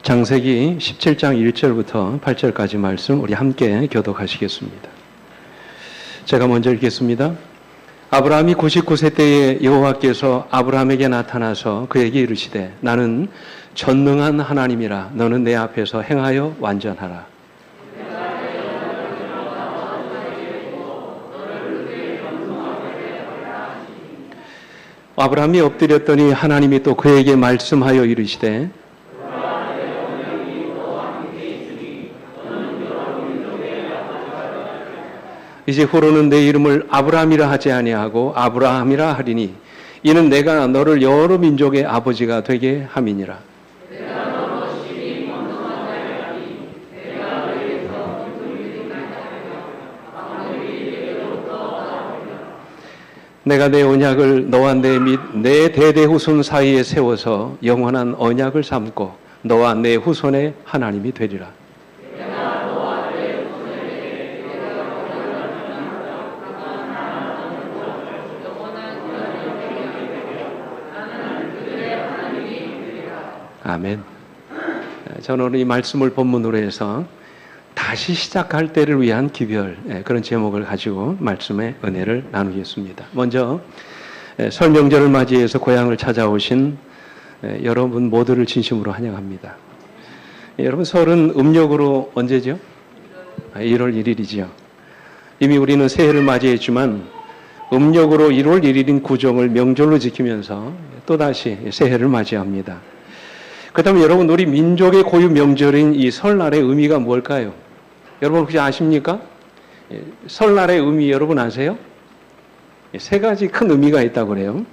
창세기 17장 1절부터 8절까지 말씀 우리 함께 교독하시겠습니다. 제가 먼저 읽겠습니다. 아브라함이 99세 때에 여호와께서 아브라함에게 나타나서 그에게 이르시되 나는 전능한 하나님이라 너는 내 앞에서 행하여 완전하라. 아브라함이 엎드렸더니 하나님이 또 그에게 말씀하여 이르시되 이제 후로는 내 이름을 아브라함이라 하지 아니하고 아브라함이라 하리니 이는 내가 너를 여러 민족의 아버지가 되게 함이니라. 내가 내 언약을 너와 내 및 내 대대 후손 사이에 세워서 영원한 언약을 삼고 너와 내 후손의 하나님이 되리라. 아멘. 저는 오늘 이 말씀을 본문으로 해서 다시 시작할 때를 위한 기별, 그런 제목을 가지고 말씀의 은혜를 나누겠습니다. 먼저 설 명절을 맞이해서 고향을 찾아오신 여러분 모두를 진심으로 환영합니다. 여러분 설은 음력으로 언제죠? 1월 1일이죠. 이미 우리는 새해를 맞이했지만 음력으로 1월 1일인 구정을 명절로 지키면서 또다시 새해를 맞이합니다. 그렇다면 여러분 우리 민족의 고유 명절인 이 설날의 의미가 뭘까요? 여러분 혹시 아십니까? 설날의 의미 여러분 아세요? 세 가지 큰 의미가 있다고 그래요.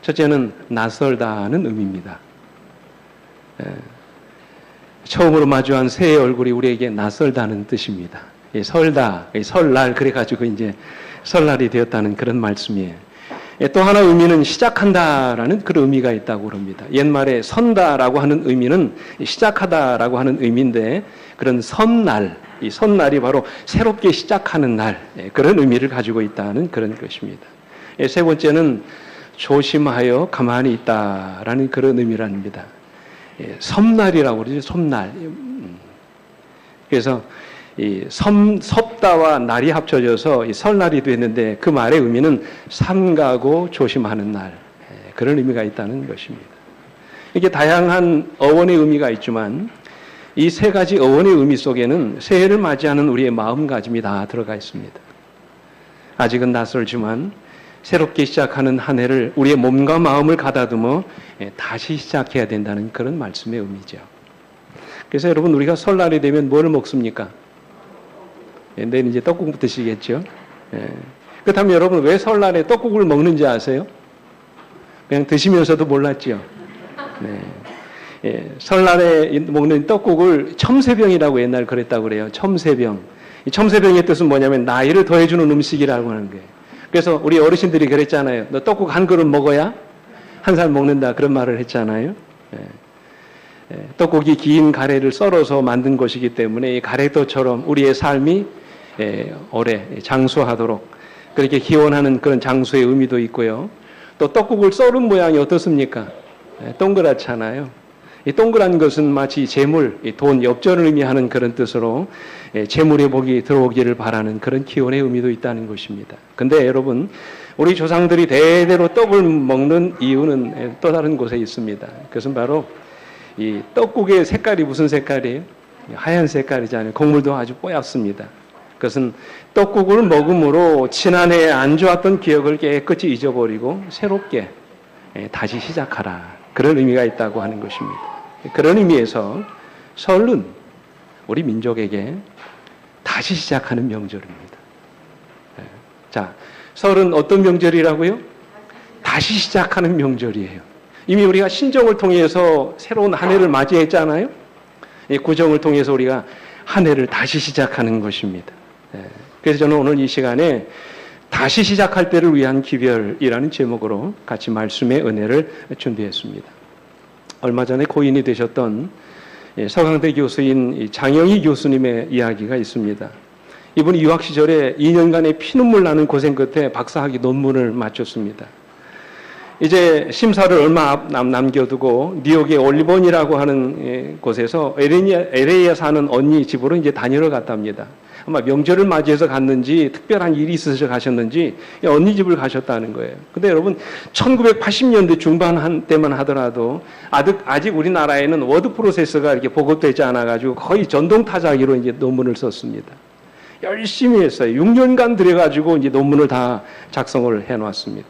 첫째는 낯설다는 의미입니다. 처음으로 마주한 새의 얼굴이 우리에게 낯설다는 뜻입니다. 설다, 설날 그래가지고 이제 설날이 되었다는 그런 말씀이에요. 또 하나 의미는 시작한다라는 그런 의미가 있다고 그럽니다. 옛말에 선다라고 하는 의미는 시작하다라고 하는 의미인데 그런 선날, 이 선날이 바로 새롭게 시작하는 날, 그런 의미를 가지고 있다는 그런 것입니다. 세 번째는 조심하여 가만히 있다라는 그런 의미랍니다. 섬날이라고 그러죠. 섬날. 그래서 이 섭다와 날이 합쳐져서 이 설날이 됐는데 그 말의 의미는 삼가고 조심하는 날, 그런 의미가 있다는 것입니다. 이게 다양한 어원의 의미가 있지만 이 세 가지 어원의 의미 속에는 새해를 맞이하는 우리의 마음가짐이 다 들어가 있습니다. 아직은 낯설지만 새롭게 시작하는 한 해를 우리의 몸과 마음을 가다듬어 다시 시작해야 된다는 그런 말씀의 의미죠. 그래서 여러분 우리가 설날이 되면 뭐를 먹습니까? 내일 이제 떡국 드시겠죠? 그렇다면 여러분 왜 설날에 떡국을 먹는지 아세요? 그냥 드시면서도 몰랐죠? 설날에 먹는 떡국을 첨세병이라고 옛날 그랬다고 그래요. 첨세병. 이 첨세병의 뜻은 뭐냐면 나이를 더해주는 음식이라고 하는 거예요. 그래서 우리 어르신들이 그랬잖아요. 너 떡국 한 그릇 먹어야 한 살 먹는다. 그런 말을 했잖아요. 떡국이 긴 가래를 썰어서 만든 것이기 때문에 이 가래떡처럼 우리의 삶이 오래 장수하도록 그렇게 기원하는 그런 장수의 의미도 있고요. 또 떡국을 썰은 모양이 어떻습니까? 동그랗잖아요. 이 동그란 것은 마치 재물, 돈, 엽전을 의미하는 그런 뜻으로 재물의 복이 들어오기를 바라는 그런 기원의 의미도 있다는 것입니다. 근데 여러분 우리 조상들이 대대로 떡을 먹는 이유는 또 다른 곳에 있습니다. 그것은 바로 이 떡국의 색깔이 무슨 색깔이에요? 하얀 색깔이잖아요. 국물도 아주 뽀얗습니다. 그것은 떡국을 먹음으로 지난해에 안 좋았던 기억을 깨끗이 잊어버리고 새롭게 다시 시작하라. 그런 의미가 있다고 하는 것입니다. 그런 의미에서 설은 우리 민족에게 다시 시작하는 명절입니다. 자, 설은 어떤 명절이라고요? 다시 시작하는 명절이에요. 이미 우리가 신정을 통해서 새로운 한 해를 맞이했잖아요. 이 구정을 통해서 우리가 한 해를 다시 시작하는 것입니다. 그래서 저는 오늘 이 시간에 다시 시작할 때를 위한 기별이라는 제목으로 같이 말씀의 은혜를 준비했습니다. 얼마 전에 고인이 되셨던 서강대 교수인 장영희 교수님의 이야기가 있습니다. 이분이 유학 시절에 2년간의 피눈물 나는 고생 끝에 박사학위 논문을 마쳤습니다. 이제 심사를 얼마 남겨두고 뉴욕의 올리본이라고 하는 곳에서 LA에 사는 언니 집으로 이제 다니러 갔답니다. 아마 명절을 맞이해서 갔는지 특별한 일이 있어서 가셨는지 언니 집을 가셨다는 거예요. 근데 여러분 1980년대 중반 때만 하더라도 아직 우리나라에는 워드 프로세서가 이렇게 보급되지 않아가지고 거의 전동 타자기로 이제 논문을 썼습니다. 열심히 했어요. 6년간 들여가지고 이제 논문을 다 작성을 해놨습니다.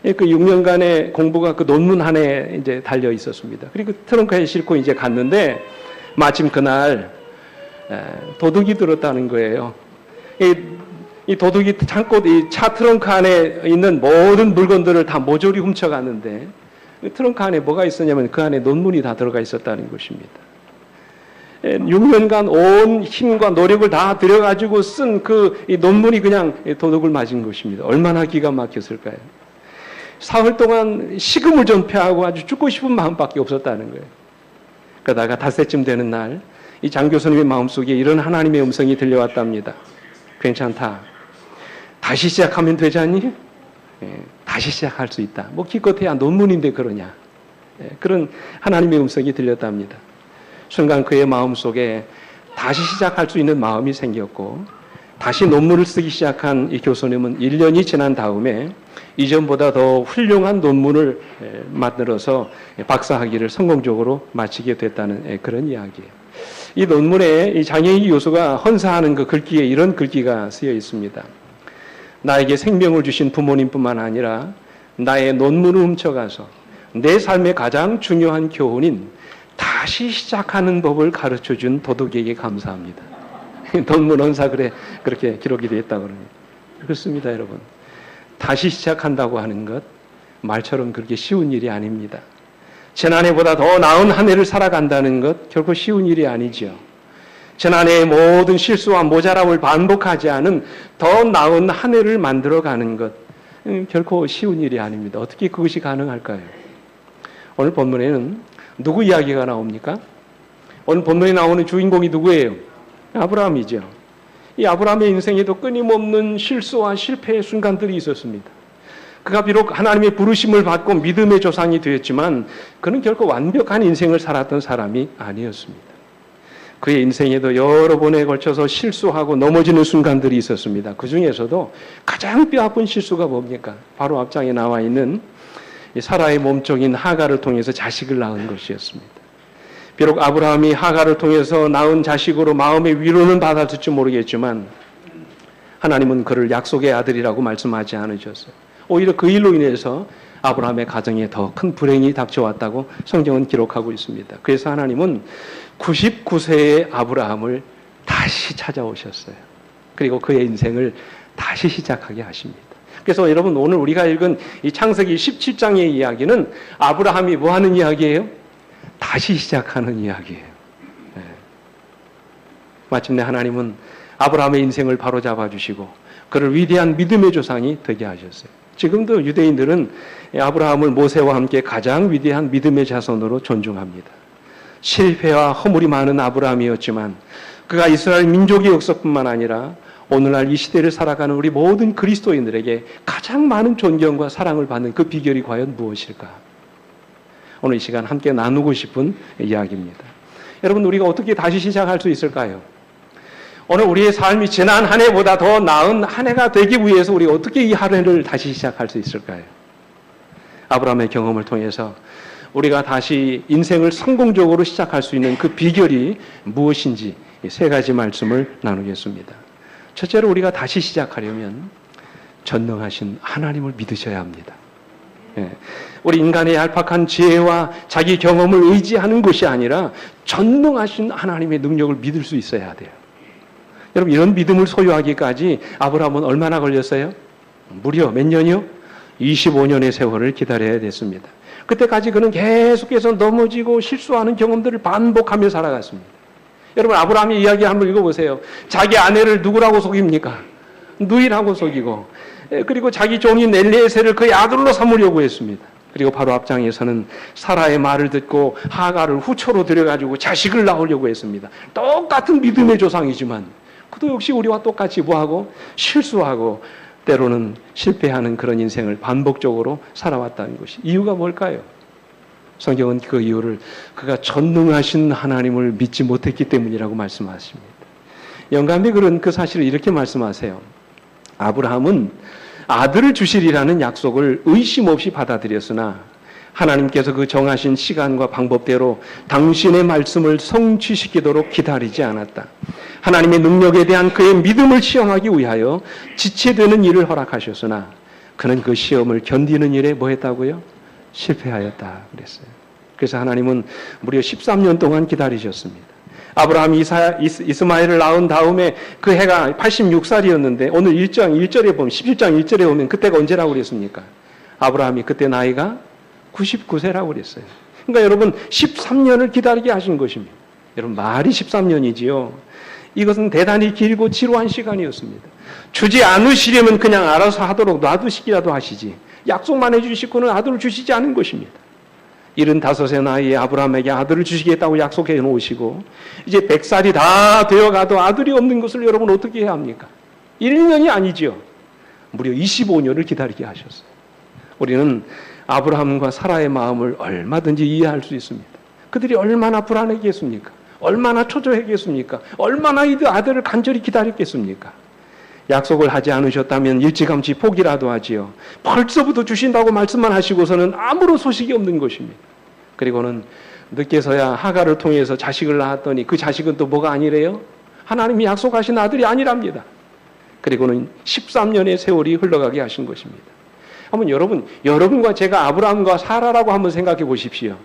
그 6년간의 공부가 그 논문 안에 이제 달려 있었습니다. 그리고 트렁크에 싣고 이제 갔는데 마침 그날 도둑이 들었다는 거예요. 이 도둑이 이 차 트렁크 안에 있는 모든 물건들을 다 모조리 훔쳐갔는데 그 트렁크 안에 뭐가 있었냐면 그 안에 논문이 다 들어가 있었다는 것입니다. 6년간 온 힘과 노력을 다 들여가지고 쓴 그 논문이 그냥 도둑을 맞은 것입니다. 얼마나 기가 막혔을까요? 사흘 동안 식음을 전폐하고 아주 죽고 싶은 마음밖에 없었다는 거예요. 그러다가 닷새쯤 되는 날, 이 장 교수님의 마음속에 이런 하나님의 음성이 들려왔답니다. 괜찮다. 다시 시작하면 되지 않니? 다시 시작할 수 있다. 뭐 기껏해야 논문인데 그러냐. 그런 하나님의 음성이 들렸답니다. 순간 그의 마음속에 다시 시작할 수 있는 마음이 생겼고 다시 논문을 쓰기 시작한 이 교수님은 1년이 지난 다음에 이전보다 더 훌륭한 논문을 만들어서 박사학위를 성공적으로 마치게 됐다는 그런 이야기예요. 이 논문에 이 장애인 교수가 헌사하는 그 글귀에 이런 글귀가 쓰여 있습니다. 나에게 생명을 주신 부모님뿐만 아니라 나의 논문을 훔쳐가서 내 삶의 가장 중요한 교훈인 다시 시작하는 법을 가르쳐준 도둑에게 감사합니다. 논문 헌사글에 그렇게 기록이 되어 있다고 합니다. 그렇습니다, 여러분. 다시 시작한다고 하는 것 말처럼 그렇게 쉬운 일이 아닙니다. 지난해보다 더 나은 한 해를 살아간다는 것 결코 쉬운 일이 아니죠. 지난해의 모든 실수와 모자람을 반복하지 않은 더 나은 한 해를 만들어가는 것 결코 쉬운 일이 아닙니다. 어떻게 그것이 가능할까요? 오늘 본문에는 누구 이야기가 나옵니까? 오늘 본문에 나오는 주인공이 누구예요? 아브라함이죠. 이 아브라함의 인생에도 끊임없는 실수와 실패의 순간들이 있었습니다. 그가 비록 하나님의 부르심을 받고 믿음의 조상이 되었지만 그는 결코 완벽한 인생을 살았던 사람이 아니었습니다. 그의 인생에도 여러 번에 걸쳐서 실수하고 넘어지는 순간들이 있었습니다. 그 중에서도 가장 뼈아픈 실수가 뭡니까? 바로 앞장에 나와 있는 사라의 몸종인 하갈을 통해서 자식을 낳은 것이었습니다. 비록 아브라함이 하갈을 통해서 낳은 자식으로 마음의 위로는 받았을지 모르겠지만 하나님은 그를 약속의 아들이라고 말씀하지 않으셨어요. 오히려 그 일로 인해서 아브라함의 가정에 더 큰 불행이 닥쳐왔다고 성경은 기록하고 있습니다. 그래서 하나님은 99세의 아브라함을 다시 찾아오셨어요. 그리고 그의 인생을 다시 시작하게 하십니다. 그래서 여러분 오늘 우리가 읽은 이 창세기 17장의 이야기는 아브라함이 뭐 하는 이야기예요? 다시 시작하는 이야기예요. 네. 마침내 하나님은 아브라함의 인생을 바로잡아 주시고 그를 위대한 믿음의 조상이 되게 하셨어요. 지금도 유대인들은 아브라함을 모세와 함께 가장 위대한 믿음의 자손으로 존중합니다. 실패와 허물이 많은 아브라함이었지만 그가 이스라엘 민족의 역사뿐만 아니라 오늘날 이 시대를 살아가는 우리 모든 그리스도인들에게 가장 많은 존경과 사랑을 받는 그 비결이 과연 무엇일까? 오늘 이 시간 함께 나누고 싶은 이야기입니다. 여러분, 우리가 어떻게 다시 시작할 수 있을까요? 오늘 우리의 삶이 지난 한 해보다 더 나은 한 해가 되기 위해서 우리가 어떻게 이 한 해를 다시 시작할 수 있을까요? 아브라함의 경험을 통해서 우리가 다시 인생을 성공적으로 시작할 수 있는 그 비결이 무엇인지 세 가지 말씀을 나누겠습니다. 첫째로 우리가 다시 시작하려면 전능하신 하나님을 믿으셔야 합니다. 우리 인간의 얄팍한 지혜와 자기 경험을 의지하는 것이 아니라 전능하신 하나님의 능력을 믿을 수 있어야 돼요. 여러분, 이런 믿음을 소유하기까지 아브라함은 얼마나 걸렸어요? 무려 몇 년이요? 25년의 세월을 기다려야 됐습니다. 그때까지 그는 계속해서 넘어지고 실수하는 경험들을 반복하며 살아갔습니다. 여러분, 아브라함의 이야기 한번 읽어보세요. 자기 아내를 누구라고 속입니까? 누이라고 속이고, 그리고 자기 종인 엘리에셀을 그의 아들로 삼으려고 했습니다. 그리고 바로 앞장에서는 사라의 말을 듣고 하갈을 후초로 들여가지고 자식을 낳으려고 했습니다. 똑같은 믿음의 조상이지만 그도 역시 우리와 똑같이 뭐하고 실수하고 때로는 실패하는 그런 인생을 반복적으로 살아왔다는 것이 이유가 뭘까요? 성경은 그 이유를 그가 전능하신 하나님을 믿지 못했기 때문이라고 말씀하십니다. 영감의 글은 그 사실을 이렇게 말씀하세요. 아브라함은 아들을 주시리라는 약속을 의심 없이 받아들였으나 하나님께서 그 정하신 시간과 방법대로 당신의 말씀을 성취시키도록 기다리지 않았다. 하나님의 능력에 대한 그의 믿음을 시험하기 위하여 지체되는 일을 허락하셨으나 그는 그 시험을 견디는 일에 뭐 했다고요? 실패하였다 그랬어요. 그래서 하나님은 무려 13년 동안 기다리셨습니다. 아브라함이 이스마엘을 낳은 다음에 그 해가 86살이었는데 오늘 1절에 보면 17장 1절에 보면 그때가 언제라고 그랬습니까? 아브라함이 그때 나이가 99세라고 그랬어요. 그러니까 여러분 13년을 기다리게 하신 것입니다. 여러분 말이 13년이지요. 이것은 대단히 길고 지루한 시간이었습니다. 주지 않으시려면 그냥 알아서 하도록 놔두시기라도 하시지. 약속만 해주시고는 아들을 주시지 않은 것입니다. 75세 나이에 아브라함에게 아들을 주시겠다고 약속해 놓으시고 이제 100살이 다 되어가도 아들이 없는 것을 여러분 어떻게 해야 합니까? 1년이 아니죠. 무려 25년을 기다리게 하셨어요. 우리는 아브라함과 사라의 마음을 얼마든지 이해할 수 있습니다. 그들이 얼마나 불안했겠습니까? 얼마나 초조했겠습니까? 얼마나 이 아들을 간절히 기다렸겠습니까? 약속을 하지 않으셨다면 일찌감치 포기라도 하지요. 벌써부터 주신다고 말씀만 하시고서는 아무런 소식이 없는 것입니다. 그리고는 늦게서야 하갈을 통해서 자식을 낳았더니 그 자식은 또 뭐가 아니래요? 하나님이 약속하신 아들이 아니랍니다. 그리고는 13년의 세월이 흘러가게 하신 것입니다. 한번 여러분과 제가 아브라함과 사라라고 한번 생각해 보십시오.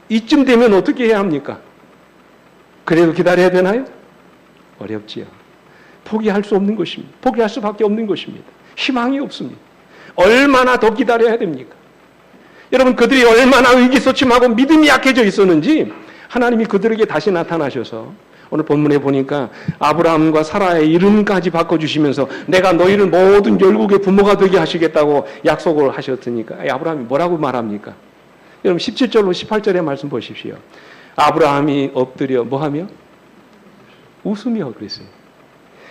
이쯤 되면 어떻게 해야 합니까? 그래도 기다려야 되나요? 어렵지요. 포기할 수 없는 것입니다. 포기할 수밖에 없는 것입니다. 희망이 없습니다. 얼마나 더 기다려야 됩니까? 여러분 그들이 얼마나 의기소침하고 믿음이 약해져 있었는지 하나님이 그들에게 다시 나타나셔서 오늘 본문에 보니까 아브라함과 사라의 이름까지 바꿔주시면서 내가 너희를 모든 열국의 부모가 되게 하시겠다고 약속을 하셨으니까 아브라함이 뭐라고 말합니까? 여러분 17절로 18절의 말씀 보십시오. 아브라함이 엎드려 뭐하며? 웃으며 그랬어요.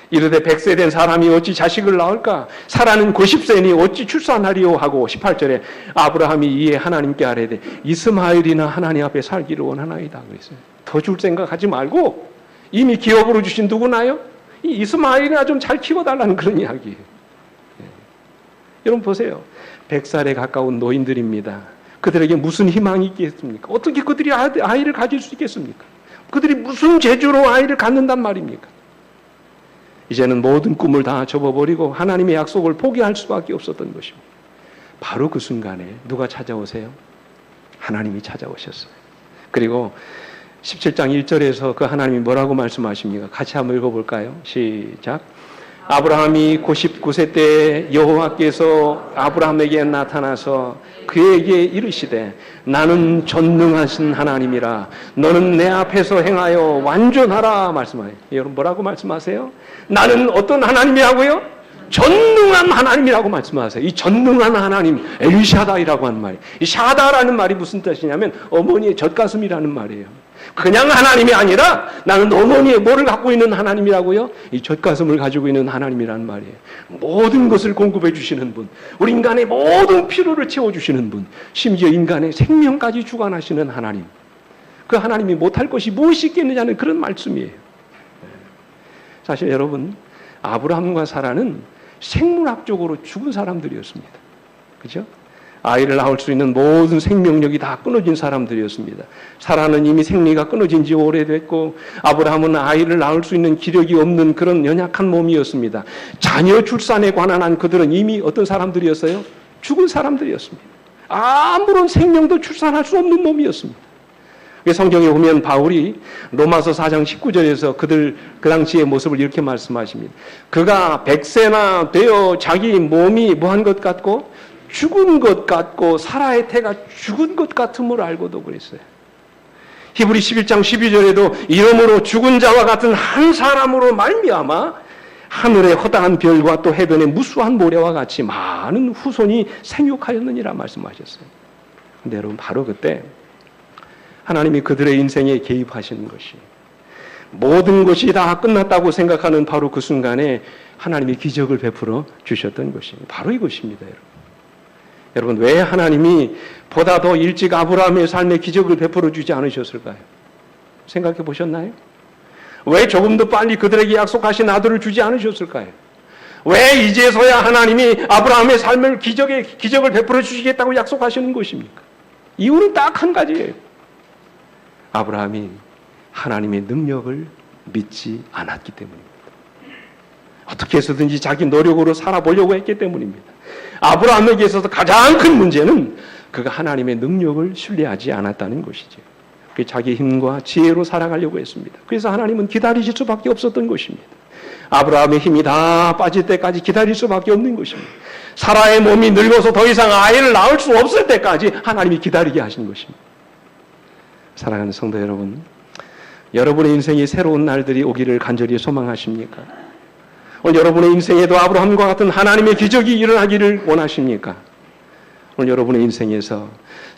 이르되 100세 된 사람이 어찌 자식을 낳을까? 사라는 90세니 어찌 출산하리요? 하고 18절에 아브라함이 이에 하나님께 아뢰되 이스마엘이나 하나님 앞에 살기를 원하나이다 그랬어요. 더 줄 생각하지 말고 이미 기업으로 주신 누구나요? 이 이스마엘이나 좀 잘 키워달라는 그런 이야기예요. 여러분 보세요. 100살에 가까운 노인들입니다. 그들에게 무슨 희망이 있겠습니까? 어떻게 그들이 아이를 가질 수 있겠습니까? 그들이 무슨 재주로 아이를 갖는단 말입니까? 이제는 모든 꿈을 다 접어버리고 하나님의 약속을 포기할 수밖에 없었던 것입니다. 바로 그 순간에 누가 찾아오세요? 하나님이 찾아오셨어요. 그리고 17장 1절에서 그 하나님이 뭐라고 말씀하십니까? 같이 한번 읽어볼까요? 시작. 아브라함이 99세 때 여호와께서 아브라함에게 나타나서 그에게 이르시되 나는 전능하신 하나님이라 너는 내 앞에서 행하여 완전하라 말씀하세요. 여러분 뭐라고 말씀하세요? 나는 어떤 하나님이라고요? 전능한 하나님이라고 말씀하세요. 이 전능한 하나님 엘샤다이라고 하는 말이에요. 이 샤다라는 말이 무슨 뜻이냐면 어머니의 젖가슴이라는 말이에요. 그냥 하나님이 아니라 나는 어머니의 뭐를 갖고 있는 하나님이라고요? 이 젖가슴을 가지고 있는 하나님이라는 말이에요. 모든 것을 공급해 주시는 분, 우리 인간의 모든 필요를 채워주시는 분, 심지어 인간의 생명까지 주관하시는 하나님. 그 하나님이 못할 것이 무엇이 있겠느냐는 그런 말씀이에요. 사실 여러분 아브라함과 사라는 생물학적으로 죽은 사람들이었습니다. 그렇죠? 아이를 낳을 수 있는 모든 생명력이 다 끊어진 사람들이었습니다. 사라는 이미 생리가 끊어진 지 오래됐고 아브라함은 아이를 낳을 수 있는 기력이 없는 그런 연약한 몸이었습니다. 자녀 출산에 관한 한 그들은 이미 어떤 사람들이었어요? 죽은 사람들이었습니다. 아무런 생명도 출산할 수 없는 몸이었습니다. 성경에 보면 바울이 로마서 4장 19절에서 그 당시의 모습을 이렇게 말씀하십니다. 그가 100세나 되어 자기 몸이 뭐한 것 같고 죽은 것 같고 사라의 태가 죽은 것 같음을 알고도 그랬어요. 히브리 11장 12절에도 이러므로 죽은 자와 같은 한 사람으로 말미암아 하늘의 허다한 별과 또 해변의 무수한 모래와 같이 많은 후손이 생육하였느니라 말씀하셨어요. 근데 여러분 바로 그때 하나님이 그들의 인생에 개입하시는 것이 모든 것이 다 끝났다고 생각하는 바로 그 순간에 하나님이 기적을 베풀어 주셨던 것입니다. 바로 이것입니다, 여러분. 여러분, 왜 하나님이 보다 더 일찍 아브라함의 삶에 기적을 베풀어 주지 않으셨을까요? 생각해 보셨나요? 왜 조금 더 빨리 그들에게 약속하신 아들을 주지 않으셨을까요? 왜 이제서야 하나님이 아브라함의 삶을 기적을 베풀어 주시겠다고 약속하시는 것입니까? 이유는 딱 한 가지예요. 아브라함이 하나님의 능력을 믿지 않았기 때문입니다. 어떻게 해서든지 자기 노력으로 살아보려고 했기 때문입니다. 아브라함에게 있어서 가장 큰 문제는 그가 하나님의 능력을 신뢰하지 않았다는 것이죠. 자기 힘과 지혜로 살아가려고 했습니다. 그래서 하나님은 기다리실 수밖에 없었던 것입니다. 아브라함의 힘이 다 빠질 때까지 기다릴 수밖에 없는 것입니다. 사라의 몸이 늙어서 더 이상 아이를 낳을 수 없을 때까지 하나님이 기다리게 하신 것입니다. 사랑하는 성도 여러분, 여러분의 인생에 새로운 날들이 오기를 간절히 소망하십니까? 오늘 여러분의 인생에도 아브라함과 같은 하나님의 기적이 일어나기를 원하십니까? 오늘 여러분의 인생에서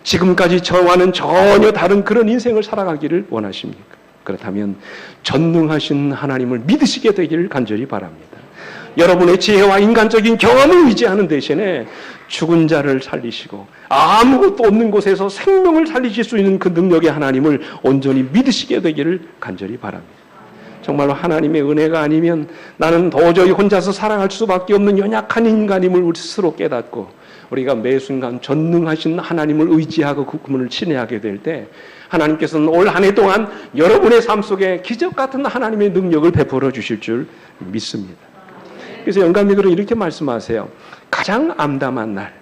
지금까지 저와는 전혀 다른 그런 인생을 살아가기를 원하십니까? 그렇다면 전능하신 하나님을 믿으시게 되기를 간절히 바랍니다. 여러분의 지혜와 인간적인 경험을 의지하는 대신에 죽은 자를 살리시고 아무것도 없는 곳에서 생명을 살리실 수 있는 그 능력의 하나님을 온전히 믿으시게 되기를 간절히 바랍니다. 정말로 하나님의 은혜가 아니면 나는 도저히 혼자서 살아갈 수밖에 없는 연약한 인간임을 우리 스스로 깨닫고 우리가 매 순간 전능하신 하나님을 의지하고 그분을 친애하게 될 때 하나님께서는 올 한 해 동안 여러분의 삶 속에 기적 같은 하나님의 능력을 베풀어 주실 줄 믿습니다. 그래서 영감님들은 이렇게 말씀하세요. 가장 암담한 날,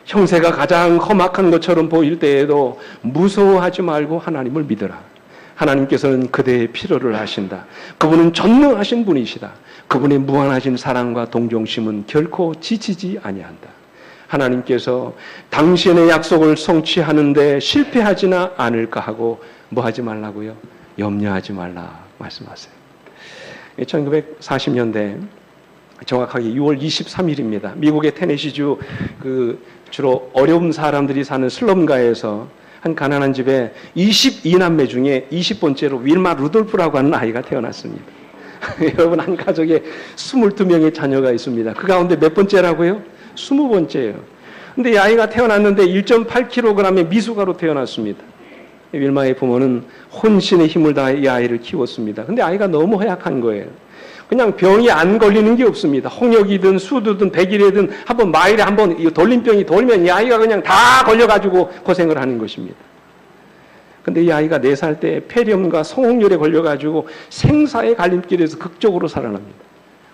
형세가 가장 험악한 것처럼 보일 때에도 무서워하지 말고 하나님을 믿어라. 하나님께서는 그대의 필요를 아신다. 그분은 전능하신 분이시다. 그분의 무한하신 사랑과 동정심은 결코 지치지 아니한다. 하나님께서 당신의 약속을 성취하는데 실패하지나 않을까 하고 뭐 하지 말라고요? 염려하지 말라 말씀하세요. 1940년대 정확하게 6월 23일입니다. 미국의 테네시주 주로 어려운 사람들이 사는 슬럼가에서 한 가난한 집에 22남매 중에 20번째로 윌마 루돌프라고 하는 아이가 태어났습니다. 여러분, 한 가족에 22명의 자녀가 있습니다. 그 가운데 몇 번째라고요? 20번째예요. 근데 이 아이가 태어났는데 1.8kg의 미숙아로 태어났습니다. 윌마의 부모는 혼신의 힘을 다해 이 아이를 키웠습니다. 근데 아이가 너무 허약한 거예요. 그냥 병이 안 걸리는 게 없습니다. 홍역이든 수두든 백일이든 한번 마일에 한번 돌림병이 돌면 이 아이가 그냥 다 걸려가지고 고생을 하는 것입니다. 근데 이 아이가 4살 때 폐렴과 성홍열에 걸려가지고 생사의 갈림길에서 극적으로 살아납니다.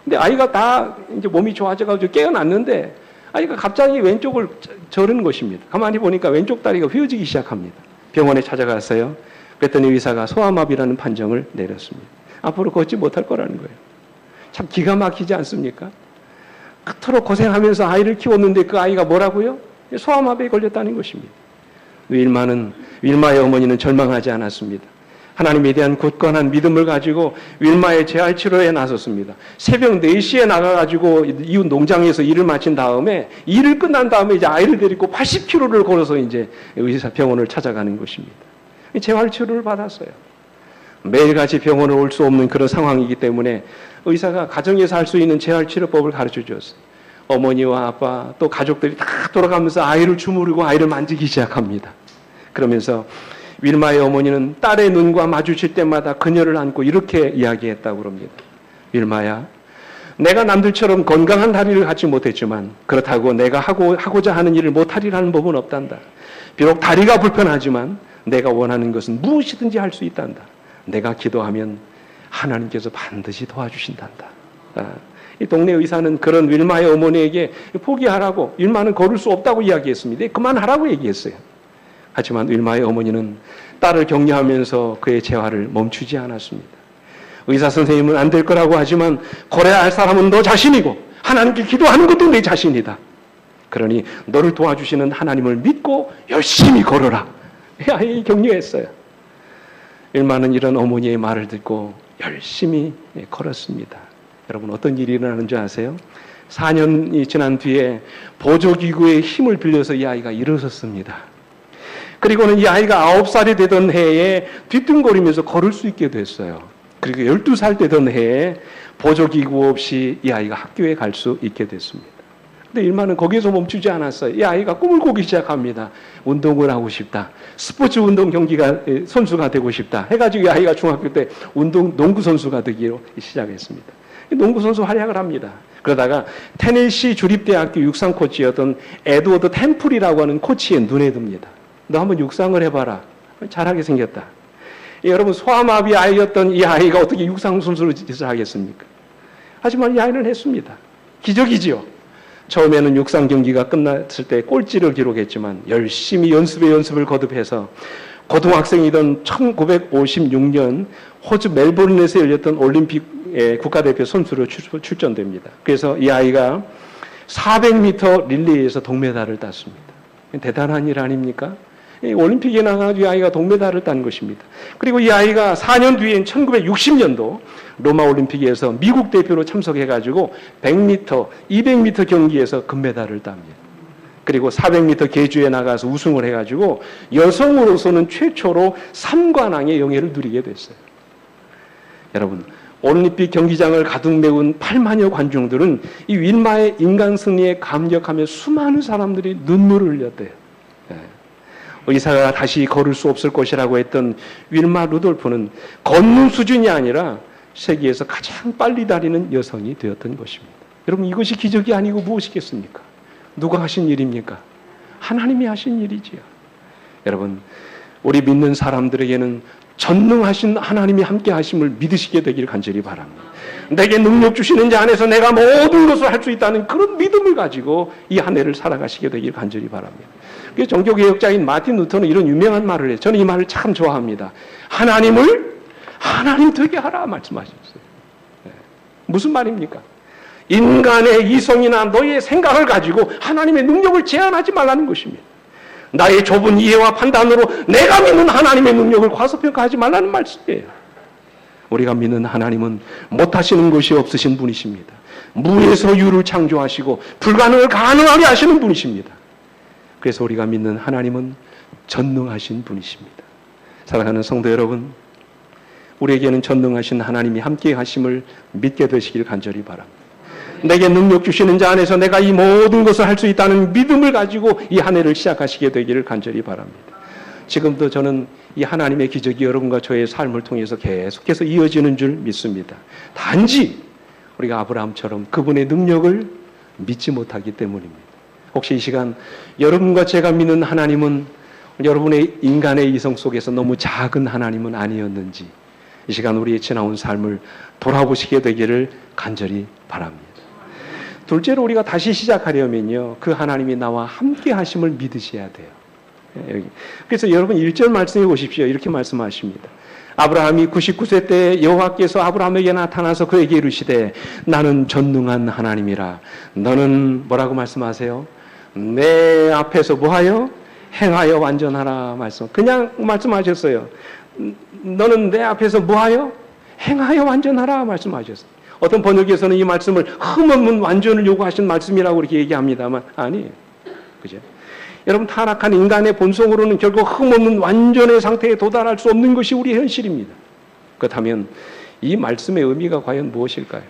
근데 아이가 다 이제 몸이 좋아져가지고 깨어났는데 아이가 갑자기 왼쪽을 저르는 것입니다. 가만히 보니까 왼쪽 다리가 휘어지기 시작합니다. 병원에 찾아갔어요. 그랬더니 의사가 소아마비라는 판정을 내렸습니다. 앞으로 걷지 못할 거라는 거예요. 참 기가 막히지 않습니까? 그토록 고생하면서 아이를 키웠는데 그 아이가 뭐라고요? 소아마비에 걸렸다는 것입니다. 윌마의 어머니는 절망하지 않았습니다. 하나님에 대한 굳건한 믿음을 가지고 윌마의 재활 치료에 나섰습니다. 새벽 4시에 나가가지고 이웃 농장에서 일을 마친 다음에 일을 끝난 다음에 이제 아이를 데리고 80km를 걸어서 이제 의사 병원을 찾아가는 것입니다. 재활 치료를 받았어요. 매일같이 병원을 올 수 없는 그런 상황이기 때문에 의사가 가정에서 할 수 있는 재활 치료법을 가르쳐 주었어요. 어머니와 아빠 또 가족들이 다 돌아가면서 아이를 주무르고 아이를 만지기 시작합니다. 그러면서 윌마의 어머니는 딸의 눈과 마주칠 때마다 그녀를 안고 이렇게 이야기했다고 합니다. 윌마야, 내가 남들처럼 건강한 다리를 갖지 못했지만 그렇다고 내가 하고자 하는 일을 못하리라는 법은 없단다. 비록 다리가 불편하지만 내가 원하는 것은 무엇이든지 할 수 있단다. 내가 기도하면 하나님께서 반드시 도와주신단다. 이 동네 의사는 그런 윌마의 어머니에게 포기하라고, 윌마는 걸을 수 없다고 이야기했습니다. 그만하라고 얘기했어요. 하지만 윌마의 어머니는 딸을 격려하면서 그의 재활을 멈추지 않았습니다. 의사 선생님은 안 될 거라고 하지만 걸어야 할 사람은 너 자신이고 하나님께 기도하는 것도 내 자신이다. 그러니 너를 도와주시는 하나님을 믿고 열심히 걸어라. 아이 격려했어요. 윌마는 이런 어머니의 말을 듣고 열심히 걸었습니다. 여러분, 어떤 일이 일어나는 줄 아세요? 4년이 지난 뒤에 보조기구의 힘을 빌려서 이 아이가 일어섰습니다. 그리고는 이 아이가 9살이 되던 해에 뒤뚱거리면서 걸을 수 있게 됐어요. 그리고 12살 되던 해에 보조기구 없이 이 아이가 학교에 갈 수 있게 됐습니다. 근데 일만은 거기에서 멈추지 않았어요. 이 아이가 꿈을 꾸기 시작합니다. 운동을 하고 싶다. 스포츠 운동 경기가 선수가 되고 싶다. 해가지고 이 아이가 중학교 때 농구 선수가 되기로 시작했습니다. 농구 선수 활약을 합니다. 그러다가 테네시 주립대학교 육상 코치였던 에드워드 템플이라고 하는 코치의 눈에 듭니다. 너 한번 육상을 해봐라. 잘하게 생겼다. 여러분, 소아마비 아이였던 이 아이가 어떻게 육상 선수를 짓을 하겠습니까? 하지만 이 아이는 했습니다. 기적이지요. 처음에는 육상 경기가 끝났을 때 꼴찌를 기록했지만 열심히 연습을 거듭해서 고등학생이던 1956년 호주 멜버른에서 열렸던 올림픽 국가대표 선수로 출전됩니다. 그래서 이 아이가 400m 릴레이에서 동메달을 땄습니다. 대단한 일 아닙니까? 올림픽에 나가서 이 아이가 동메달을 딴 것입니다. 그리고 이 아이가 4년 뒤인 1960년도 로마 올림픽에서 미국 대표로 참석해가지고 100m, 200m 경기에서 금메달을 땁니다. 그리고 400m 계주에 나가서 우승을 해가지고 여성으로서는 최초로 3관왕의 영예를 누리게 됐어요. 여러분, 올림픽 경기장을 가득 메운 8만여 관중들은 이 윌마의 인간 승리에 감격하며 수많은 사람들이 눈물을 흘렸대요. 의사가 다시 걸을 수 없을 것이라고 했던 윌마 루돌프는 걷는 수준이 아니라 세계에서 가장 빨리 다니는 여성이 되었던 것입니다. 여러분, 이것이 기적이 아니고 무엇이겠습니까? 누가 하신 일입니까? 하나님이 하신 일이지요. 여러분, 우리 믿는 사람들에게는 전능하신 하나님이 함께 하심을 믿으시게 되길 간절히 바랍니다. 내게 능력 주시는 자 안에서 내가 모든 것을 할 수 있다는 그런 믿음을 가지고 이 한 해를 살아가시게 되길 간절히 바랍니다. 그래서 종교개혁자인 마틴 루터는 이런 유명한 말을 해요. 저는 이 말을 참 좋아합니다. 하나님을 하나님 되게 하라 말씀하셨어요. 무슨 말입니까? 인간의 이성이나 너의 생각을 가지고 하나님의 능력을 제한하지 말라는 것입니다. 나의 좁은 이해와 판단으로 내가 믿는 하나님의 능력을 과소평가하지 말라는 말씀이에요. 우리가 믿는 하나님은 못하시는 것이 없으신 분이십니다. 무에서 유를 창조하시고 불가능을 가능하게 하시는 분이십니다. 그래서 우리가 믿는 하나님은 전능하신 분이십니다. 사랑하는 성도 여러분, 우리에게는 전능하신 하나님이 함께 하심을 믿게 되시길 간절히 바랍니다. 내게 능력 주시는 자 안에서 내가 이 모든 것을 할 수 있다는 믿음을 가지고 이 한 해를 시작하시게 되기를 간절히 바랍니다. 지금도 저는 이 하나님의 기적이 여러분과 저의 삶을 통해서 계속해서 이어지는 줄 믿습니다. 단지 우리가 아브라함처럼 그분의 능력을 믿지 못하기 때문입니다. 혹시 이 시간 여러분과 제가 믿는 하나님은 여러분의 인간의 이성 속에서 너무 작은 하나님은 아니었는지 이 시간 우리의 지나온 삶을 돌아보시게 되기를 간절히 바랍니다. 둘째로 우리가 다시 시작하려면요, 그 하나님이 나와 함께 하심을 믿으셔야 돼요. 그래서 여러분 1절 말씀해 보십시오. 이렇게 말씀하십니다. 아브라함이 99세 때 여호와께서 아브라함에게 나타나서 그에게 이르시되 나는 전능한 하나님이라. 너는 뭐라고 말씀하세요? 내 앞에서 뭐하여? 행하여 완전하라 말씀. 그냥 말씀하셨어요. 너는 내 앞에서 뭐하여? 행하여 완전하라 말씀하셨어요. 어떤 번역에서는 이 말씀을 흠없는 완전을 요구하신 말씀이라고 이렇게 얘기합니다만 아니에요. 그죠? 여러분, 타락한 인간의 본성으로는 결국 흠없는 완전의 상태에 도달할 수 없는 것이 우리의 현실입니다. 그렇다면 이 말씀의 의미가 과연 무엇일까요?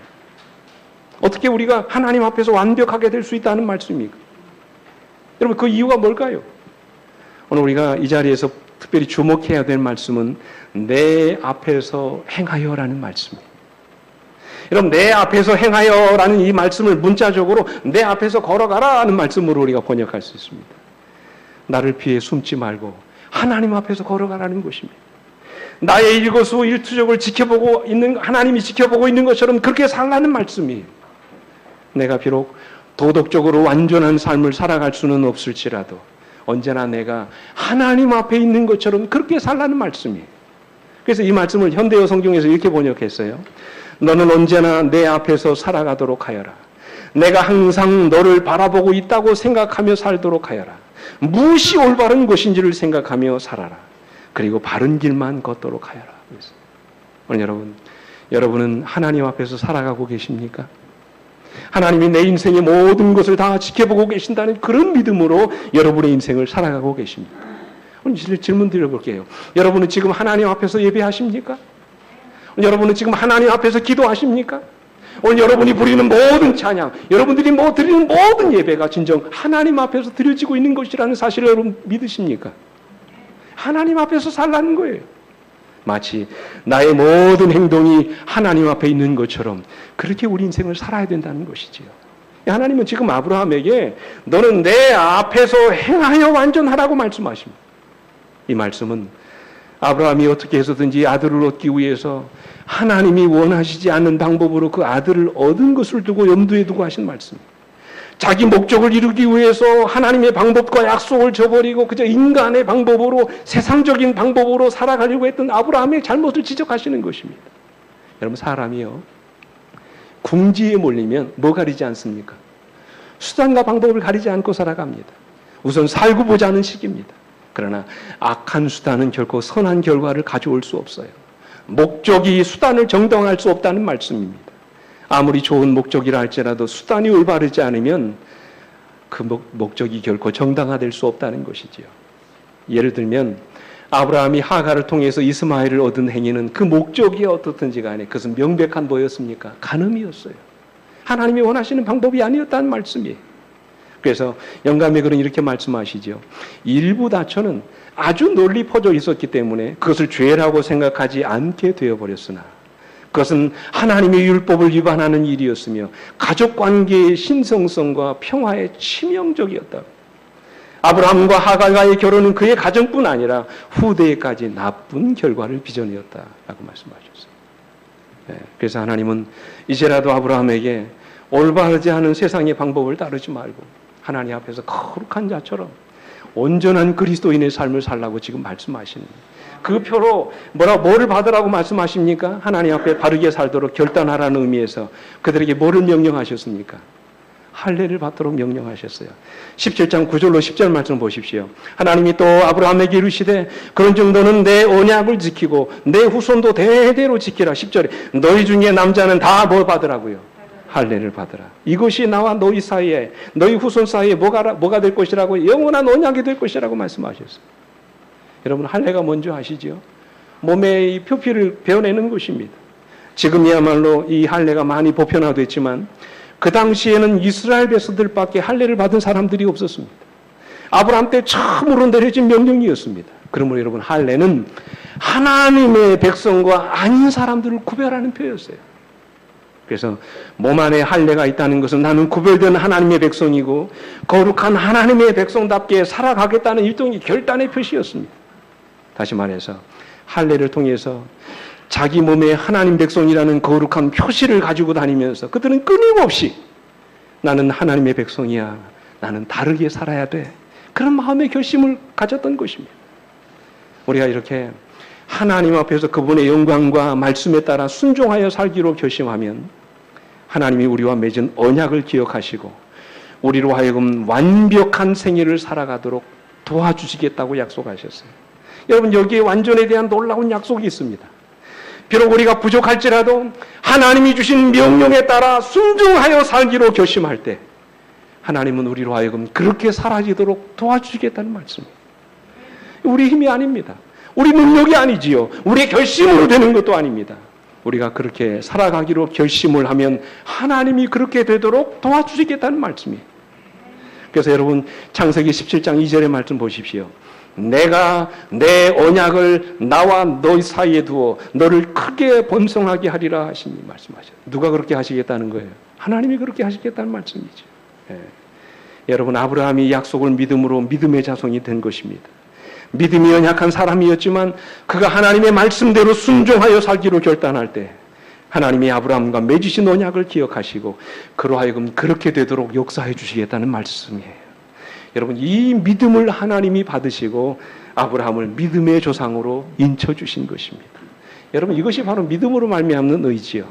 어떻게 우리가 하나님 앞에서 완벽하게 될 수 있다는 말씀입니까? 여러분, 그 이유가 뭘까요? 오늘 우리가 이 자리에서 특별히 주목해야 될 말씀은 내 앞에서 행하여라는 말씀입니다. 여러분, 내 앞에서 행하여라는 이 말씀을 문자적으로 내 앞에서 걸어가라는 말씀으로 우리가 번역할 수 있습니다. 나를 피해 숨지 말고 하나님 앞에서 걸어가라는 것입니다. 나의 일거수일투족을 지켜보고 있는, 하나님이 지켜보고 있는 것처럼 그렇게 살라는 말씀이에요. 내가 비록 도덕적으로 완전한 삶을 살아갈 수는 없을지라도 언제나 내가 하나님 앞에 있는 것처럼 그렇게 살라는 말씀이에요. 그래서 이 말씀을 현대어 성경에서 이렇게 번역했어요. 너는 언제나 내 앞에서 살아가도록 하여라. 내가 항상 너를 바라보고 있다고 생각하며 살도록 하여라. 무엇이 올바른 것인지를 생각하며 살아라. 그리고 바른 길만 걷도록 하여라. 오늘 여러분은 하나님 앞에서 살아가고 계십니까? 하나님이 내 인생의 모든 것을 다 지켜보고 계신다는 그런 믿음으로 여러분의 인생을 살아가고 계십니까? 오늘 질문 드려볼게요. 여러분은 지금 하나님 앞에서 예배하십니까? 여러분은 지금 하나님 앞에서 기도하십니까? 오늘 여러분이 부리는 모든 찬양, 여러분들이 드리는 모든 예배가 진정 하나님 앞에서 드려지고 있는 것이라는 사실을 여러분 믿으십니까? 하나님 앞에서 살라는 거예요. 마치 나의 모든 행동이 하나님 앞에 있는 것처럼 그렇게 우리 인생을 살아야 된다는 것이지요. 하나님은 지금 아브라함에게 너는 내 앞에서 행하여 완전하라고 말씀하십니다. 이 말씀은 아브라함이 어떻게 해서든지 아들을 얻기 위해서 하나님이 원하시지 않는 방법으로 그 아들을 얻은 것을 두고 염두에 두고 하신 말씀입니다. 자기 목적을 이루기 위해서 하나님의 방법과 약속을 저버리고 그저 인간의 방법으로, 세상적인 방법으로 살아가려고 했던 아브라함의 잘못을 지적하시는 것입니다. 여러분, 사람이요, 궁지에 몰리면 뭐 가리지 않습니까? 수단과 방법을 가리지 않고 살아갑니다. 우선 살고 보자는 식입니다. 그러나 악한 수단은 결코 선한 결과를 가져올 수 없어요. 목적이 수단을 정당화할 수 없다는 말씀입니다. 아무리 좋은 목적이라 할지라도 수단이 올바르지 않으면 그 목적이 결코 정당화될 수 없다는 것이지요. 예를 들면 아브라함이 하갈을 통해서 이스마엘을 얻은 행위는 그 목적이 어떻든지 간에 그것은 명백한 뭐였습니까? 간음이었어요. 하나님이 원하시는 방법이 아니었다는 말씀이에요. 그래서 영감의 글은 이렇게 말씀하시죠. 일부 다처는 아주 널리 퍼져 있었기 때문에 그것을 죄라고 생각하지 않게 되어버렸으나 그것은 하나님의 율법을 위반하는 일이었으며 가족관계의 신성성과 평화에 치명적이었다. 아브라함과 하갈과의 결혼은 그의 가정뿐 아니라 후대에까지 나쁜 결과를 빚어내었다라고 말씀하셨어요. 그래서 하나님은 이제라도 아브라함에게 올바르지 않은 세상의 방법을 따르지 말고 하나님 앞에서 거룩한 자처럼 온전한 그리스도인의 삶을 살라고 지금 말씀하시는 거예요. 그 표로 뭐를 받으라고 말씀하십니까? 하나님 앞에 바르게 살도록 결단하라는 의미에서 그들에게 뭐를 명령하셨습니까? 할례를 받도록 명령하셨어요. 17장 9절로 10절 말씀 보십시오. 하나님이 또 아브라함에게 이르시되 그런 정도는 내 언약을 지키고 내 후손도 대대로 지키라. 10절에 너희 중에 남자는 다 뭐 받으라고요? 할례를 받으라. 이것이 나와 너희 사이에 너희 후손 사이에 뭐가 될 것이라고? 영원한 언약이 될 것이라고 말씀하셨어요. 여러분, 할례가 뭔지 아시죠? 몸의 이 표피를 베어내는 것입니다. 지금이야말로 이 할례가 많이 보편화됐지만 그 당시에는 이스라엘 백성들밖에 할례를 받은 사람들이 없었습니다. 아브라함 때 처음으로 내려진 명령이었습니다. 그러므로 여러분, 할례는 하나님의 백성과 아닌 사람들을 구별하는 표였어요. 그래서 몸 안에 할례가 있다는 것은 나는 구별된 하나님의 백성이고 거룩한 하나님의 백성답게 살아가겠다는 일종의 결단의 표시였습니다. 다시 말해서 할례를 통해서 자기 몸에 하나님 백성이라는 거룩한 표시를 가지고 다니면서 그들은 끊임없이 나는 하나님의 백성이야, 나는 다르게 살아야 돼, 그런 마음의 결심을 가졌던 것입니다. 우리가 이렇게 하나님 앞에서 그분의 영광과 말씀에 따라 순종하여 살기로 결심하면 하나님이 우리와 맺은 언약을 기억하시고 우리로 하여금 완벽한 생애를 살아가도록 도와주시겠다고 약속하셨어요. 여러분, 여기에 완전에 대한 놀라운 약속이 있습니다. 비록 우리가 부족할지라도 하나님이 주신 명령에 따라 순종하여 살기로 결심할 때 하나님은 우리로 하여금 그렇게 살아지도록 도와주시겠다는 말씀입니다. 우리 힘이 아닙니다. 우리 능력이 아니지요. 우리의 결심으로 되는 것도 아닙니다. 우리가 그렇게 살아가기로 결심을 하면 하나님이 그렇게 되도록 도와주시겠다는 말씀이에요. 그래서 여러분, 창세기 17장 2절의 말씀 보십시오. 내가 내 언약을 나와 너희 사이에 두어 너를 크게 번성하게 하리라 하시니 말씀하셨어요. 누가 그렇게 하시겠다는 거예요? 하나님이 그렇게 하시겠다는 말씀이죠. 여러분, 아브라함이 약속을 믿음으로 믿음의 자손이 된 것입니다. 믿음이 연약한 사람이었지만 그가 하나님의 말씀대로 순종하여 살기로 결단할 때 하나님이 아브라함과 맺으신 언약을 기억하시고 그로 하여금 그렇게 되도록 역사해 주시겠다는 말씀이에요. 여러분, 이 믿음을 하나님이 받으시고 아브라함을 믿음의 조상으로 인쳐주신 것입니다. 여러분, 이것이 바로 믿음으로 말미암는 의지요.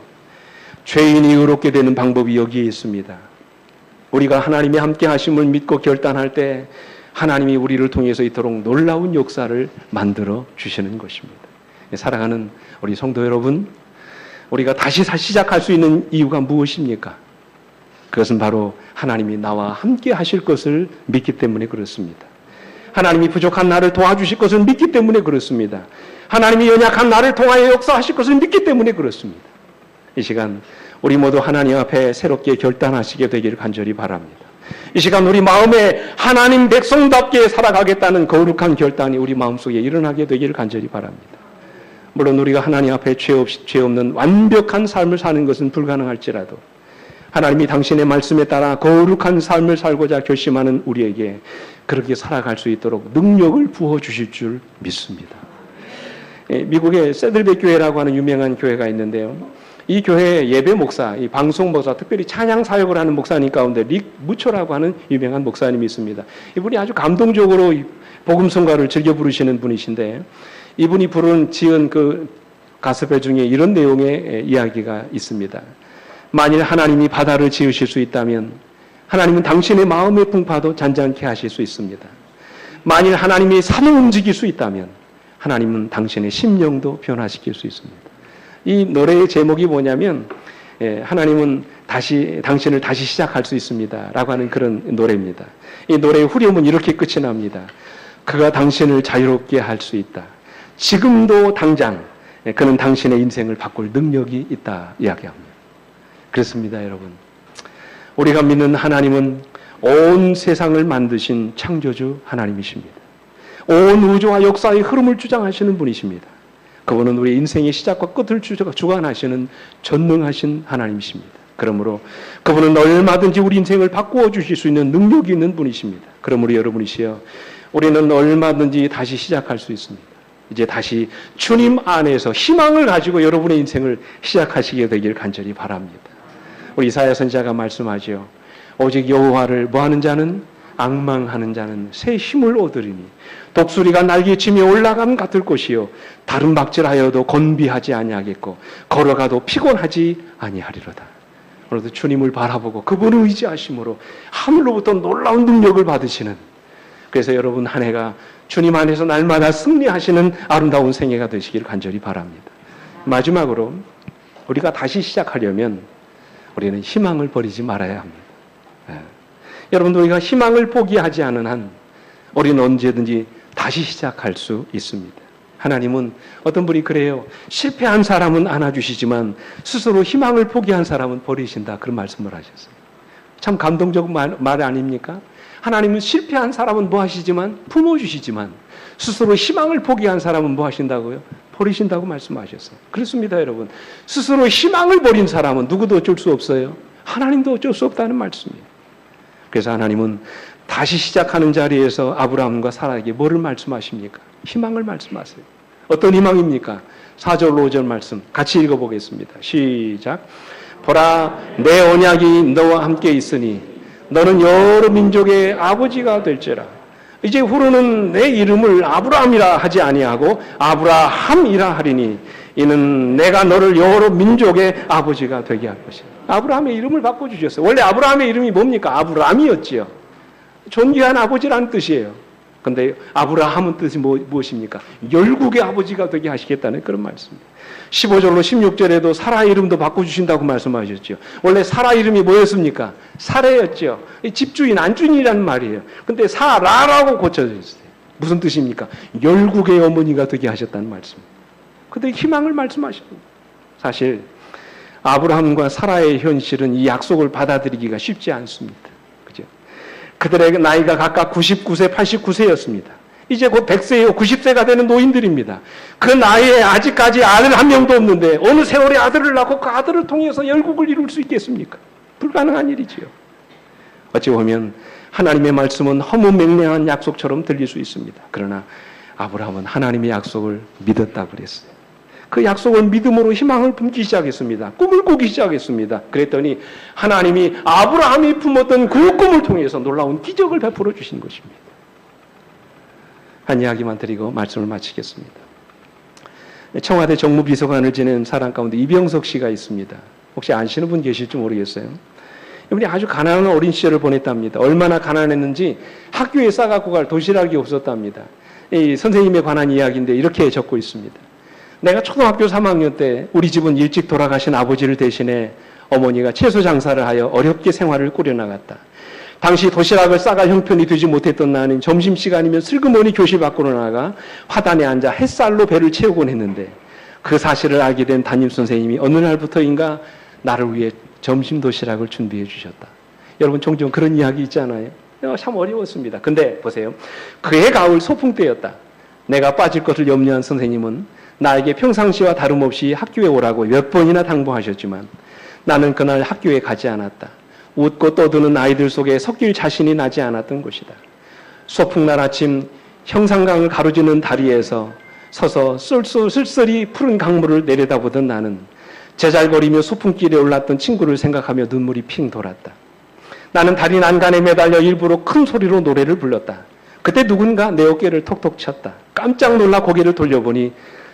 죄인이 의롭게 되는 방법이 여기에 있습니다. 우리가 하나님의 함께 하심을 믿고 결단할 때 하나님이 우리를 통해서 이토록 놀라운 역사를 만들어 주시는 것입니다. 사랑하는 우리 성도 여러분, 우리가 다시 시작할 수 있는 이유가 무엇입니까? 그것은 바로 하나님이 나와 함께 하실 것을 믿기 때문에 그렇습니다. 하나님이 부족한 나를 도와주실 것을 믿기 때문에 그렇습니다. 하나님이 연약한 나를 통하여 역사하실 것을 믿기 때문에 그렇습니다. 이 시간 우리 모두 하나님 앞에 새롭게 결단하시게 되기를 간절히 바랍니다. 이 시간 우리 마음에 하나님 백성답게 살아가겠다는 거룩한 결단이 우리 마음속에 일어나게 되기를 간절히 바랍니다. 물론 우리가 하나님 앞에 죄 없는 완벽한 삶을 사는 것은 불가능할지라도 하나님이 당신의 말씀에 따라 거룩한 삶을 살고자 결심하는 우리에게 그렇게 살아갈 수 있도록 능력을 부어주실 줄 믿습니다. 미국의 세들백 교회라고 하는 유명한 교회가 있는데요. 이 교회의 예배 목사, 이 방송 목사, 특별히 찬양 사역을 하는 목사님 가운데 릭 무초라고 하는 유명한 목사님이 있습니다. 이분이 아주 감동적으로 복음성가를 즐겨 부르시는 분이신데 이분이 지은 그 가스펠 중에 이런 내용의 이야기가 있습니다. 만일 하나님이 바다를 지으실 수 있다면 하나님은 당신의 마음의 풍파도 잔잔케 하실 수 있습니다. 만일 하나님이 산을 움직일 수 있다면 하나님은 당신의 심령도 변화시킬 수 있습니다. 이 노래의 제목이 뭐냐면 하나님은 당신을 다시 시작할 수 있습니다 라고 하는 그런 노래입니다. 이 노래의 후렴은 이렇게 끝이 납니다. 그가 당신을 자유롭게 할 수 있다. 지금도 당장 그는 당신의 인생을 바꿀 능력이 있다 이야기합니다. 그렇습니다, 여러분. 우리가 믿는 하나님은 온 세상을 만드신 창조주 하나님이십니다. 온 우주와 역사의 흐름을 주장하시는 분이십니다. 그분은 우리 인생의 시작과 끝을 주관하시는 전능하신 하나님이십니다. 그러므로 그분은 얼마든지 우리 인생을 바꾸어 주실 수 있는 능력이 있는 분이십니다. 그러므로 여러분이시여 우리는 얼마든지 다시 시작할 수 있습니다. 이제 다시 주님 안에서 희망을 가지고 여러분의 인생을 시작하시게 되길 간절히 바랍니다. 우리 이사야 선지자가 말씀하죠. 오직 여호와를 뭐하는 자는 앙망하는 자는 새 힘을 얻으리니 독수리가 날개치며 올라감 같을 것이요 다른 박질하여도 건비하지 아니하겠고 걸어가도 피곤하지 아니하리로다. 오늘도 주님을 바라보고 그분을 의지하심으로 하늘로부터 놀라운 능력을 받으시는, 그래서 여러분 한 해가 주님 안에서 날마다 승리하시는 아름다운 생애가 되시길 간절히 바랍니다. 마지막으로 우리가 다시 시작하려면 우리는 희망을 버리지 말아야 합니다. 여러분 우리가 희망을 포기하지 않은 한 우리는 언제든지 다시 시작할 수 있습니다. 하나님은 어떤 분이 그래요. 실패한 사람은 안아주시지만 스스로 희망을 포기한 사람은 버리신다. 그런 말씀을 하셨어요. 참 감동적 말 아닙니까? 하나님은 실패한 사람은 뭐 하시지만 품어주시지만 스스로 희망을 포기한 사람은 뭐 하신다고요? 버리신다고 말씀하셨어요. 그렇습니다, 여러분. 스스로 희망을 버린 사람은 누구도 어쩔 수 없어요. 하나님도 어쩔 수 없다는 말씀이에요. 그래서 하나님은 다시 시작하는 자리에서 아브라함과 사라에게 뭐를 말씀하십니까? 희망을 말씀하세요. 어떤 희망입니까? 4절 5절 말씀 같이 읽어보겠습니다. 시작. 보라, 내 언약이 너와 함께 있으니 너는 여러 민족의 아버지가 될지라. 이제 후로는 내 이름을 아브라함이라 하지 아니하고 아브라함이라 하리니 이는 내가 너를 여러 민족의 아버지가 되게 할 것이다. 아브라함의 이름을 바꿔주셨어요. 원래 아브라함의 이름이 뭡니까? 아브람이었지요. 존귀한 아버지라는 뜻이에요. 그런데 아브라함은 뜻이 무엇입니까? 열국의 아버지가 되게 하시겠다는 그런 말씀입니다. 15절로 16절에도 사라 이름도 바꿔주신다고 말씀하셨죠. 원래 사라 이름이 뭐였습니까? 사례였죠. 집주인, 안주인이라는 말이에요. 근데 사라라고 고쳐져 있어요. 무슨 뜻입니까? 열국의 어머니가 되게 하셨다는 말씀입니다. 근데 희망을 말씀하십니다. 사실 아브라함과 사라의 현실은 이 약속을 받아들이기가 쉽지 않습니다. 그죠? 그들의 나이가 각각 99세, 89세였습니다. 이제 곧 100세요, 90세가 되는 노인들입니다. 그 나이에 아직까지 아들 한 명도 없는데 어느 세월에 아들을 낳고 그 아들을 통해서 열국을 이룰 수 있겠습니까? 불가능한 일이지요. 어찌 보면 하나님의 말씀은 허무맹랑한 약속처럼 들릴 수 있습니다. 그러나 아브라함은 하나님의 약속을 믿었다고 그랬어요. 그 약속을 믿음으로 희망을 품기 시작했습니다. 꿈을 꾸기 시작했습니다. 그랬더니 하나님이 아브라함이 품었던 그 꿈을 통해서 놀라운 기적을 베풀어 주신 것입니다. 한 이야기만 드리고 말씀을 마치겠습니다. 청와대 정무비서관을 지낸 사람 가운데 이병석 씨가 있습니다. 혹시 아시는 분 계실지 모르겠어요. 이분이 아주 가난한 어린 시절을 보냈답니다. 얼마나 가난했는지 학교에 싸갖고 갈 도시락이 없었답니다. 이 선생님에 관한 이야기인데 이렇게 적고 있습니다. 내가 초등학교 3학년 때 우리 집은 일찍 돌아가신 아버지를 대신해 어머니가 채소 장사를 하여 어렵게 생활을 꾸려나갔다. 당시 도시락을 싸갈 형편이 되지 못했던 나는 점심시간이면 슬그머니 교실 밖으로 나가 화단에 앉아 햇살로 배를 채우곤 했는데 그 사실을 알게 된 담임선생님이 어느 날부터인가 나를 위해 점심 도시락을 준비해 주셨다. 여러분 종종 그런 이야기 있잖아요. 참 어려웠습니다. 근데 보세요. 그해 가을 소풍 때였다. 내가 빠질 것을 염려한 선생님은 나에게 평상시와 다름없이 학교에 오라고 몇 번이나 당부하셨지만 나는 그날 학교에 가지 않았다. 웃고 떠드는 아이들 속에 섞일 자신이 나지 않았던 것이다. 소풍날 아침 형산강을 가로지는 다리에서 서서 쓸쓸히 푸른 강물을 내려다보던 나는 제잘거리며 소풍길에 올랐던 친구를 생각하며 눈물이 핑 돌았다. 나는 다리 난간에 매달려 일부러 큰 소리로 노래를 불렀다. 그때 누군가 내 어깨를 톡톡 쳤다. 깜짝 놀라 고개를 돌려보니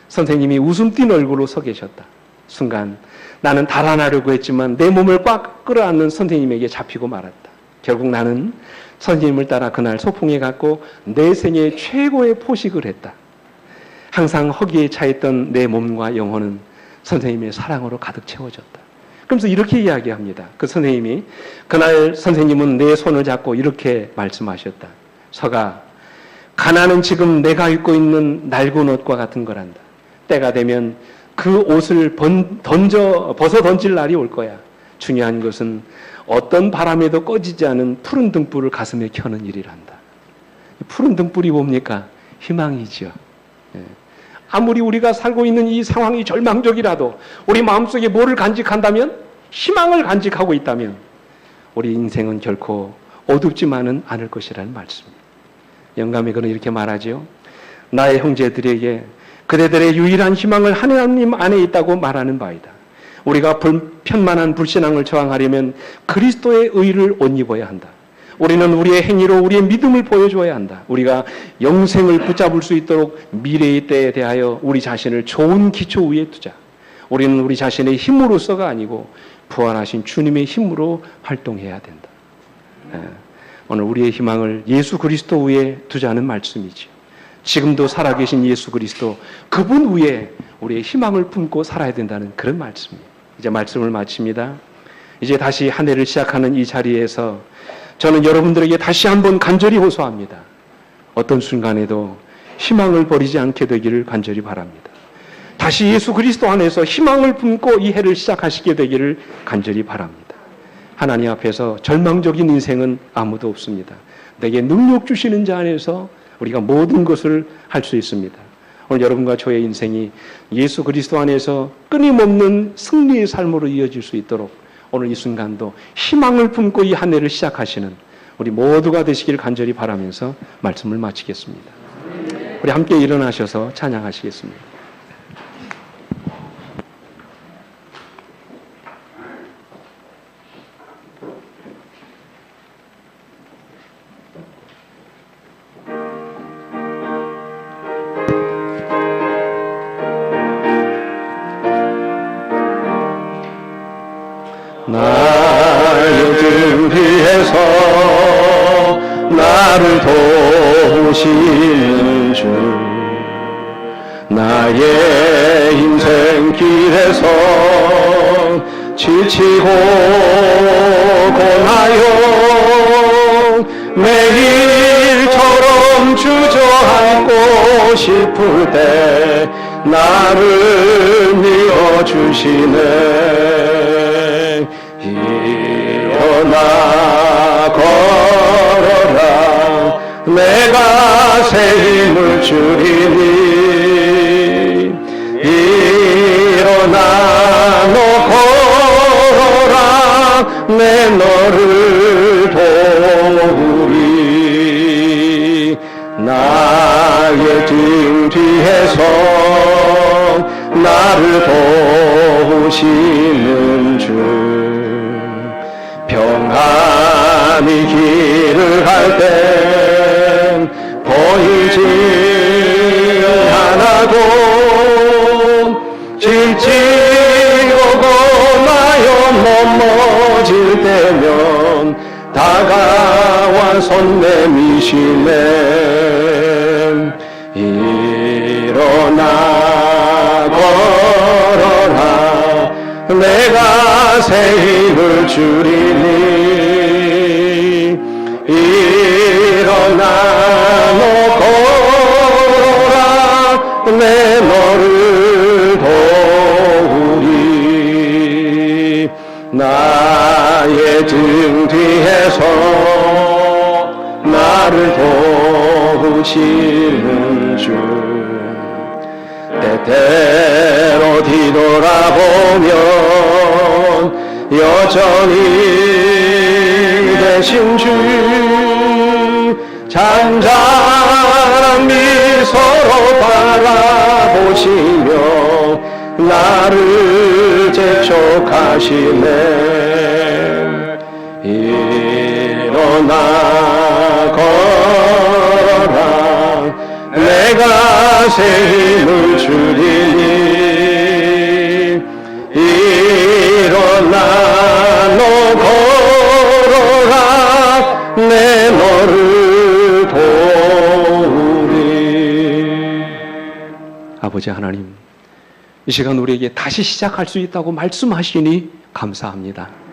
선생님이 웃음 띤 얼굴로 서 계셨다. 순간 나는 달아나려고 했지만 내 몸을 꽉 끌어안는 선생님에게 잡히고 말았다. 결국 나는 선생님을 따라 그날 소풍에 갔고 내 생애 최고의 포식을 했다. 항상 허기에 차있던 내 몸과 영혼은 선생님의 사랑으로 가득 채워졌다. 그러면서 이렇게 이야기합니다. 그 선생님이 그날 선생님은 내 손을 잡고 이렇게 말씀하셨다. 서가, 가난은 지금 내가 입고 있는 낡은 옷과 같은 거란다. 때가 되면 그 옷을 벗어 던질 날이 올 거야. 중요한 것은 어떤 바람에도 꺼지지 않은 푸른 등불을 가슴에 켜는 일이란다. 푸른 등불이 뭡니까? 희망이죠. 아무리 우리가 살고 있는 이 상황이 절망적이라도 우리 마음속에 뭐를 간직한다면? 희망을 간직하고 있다면 우리 인생은 결코 어둡지만은 않을 것이라는 말씀입니다. 영감이 그는 이렇게 말하죠. 나의 형제들에게 그대들의 유일한 희망을 하나님 안에 있다고 말하는 바이다. 우리가 편만한 불신앙을 저항하려면 그리스도의 의를 옷 입어야 한다. 우리는 우리의 행위로 우리의 믿음을 보여줘야 한다. 우리가 영생을 붙잡을 수 있도록 미래의 때에 대하여 우리 자신을 좋은 기초 위에 두자. 우리는 우리 자신의 힘으로서가 아니고 부활하신 주님의 힘으로 활동해야 된다. 오늘 우리의 희망을 예수 그리스도 위에 두자는 말씀이지요. 지금도 살아계신 예수 그리스도 그분 위에 우리의 희망을 품고 살아야 된다는 그런 말씀이에요. 이제 말씀을 마칩니다. 이제 다시 한 해를 시작하는 이 자리에서 저는 여러분들에게 다시 한번 간절히 호소합니다. 어떤 순간에도 희망을 버리지 않게 되기를 간절히 바랍니다. 다시 예수 그리스도 안에서 희망을 품고 이 해를 시작하시게 되기를 간절히 바랍니다. 하나님 앞에서 절망적인 인생은 아무도 없습니다. 내게 능력 주시는 자 안에서 우리가 모든 것을 할 수 있습니다. 오늘 여러분과 저의 인생이 예수 그리스도 안에서 끊임없는 승리의 삶으로 이어질 수 있도록 오늘 이 순간도 희망을 품고 이 한 해를 시작하시는 우리 모두가 되시길 간절히 바라면서 말씀을 마치겠습니다. 우리 함께 일어나셔서 찬양하시겠습니다. 나를 준비해서 나를 도우시는 주 나의 인생길에서 지치고 고나요 매일처럼 주저앉고 싶을 때 나를 밀어주시네 일어나 걸어라 내가 새 힘을 주리니 일어나 너 걸어라 내 너를 도우리 나의 등 뒤에서 나를 도우시는 주 평안히 길을 갈 땐 보이지 않아도 지치고 고나요 넘어질 때면 다가와 손 내미시네 일어나 걸어라 내가 새 힘을 주리니 하시는 주 때때로 뒤돌아보면 여전히 되신 주 잔잔한 미소로 바라보시며 나를 재촉하시네. 일어나 걸어라 내가 새 힘을 주리니 일어나 너 걸어라 내 너를 도우리. 아버지 하나님, 이 시간 우리에게 다시 시작할 수 있다고 말씀하시니 감사합니다.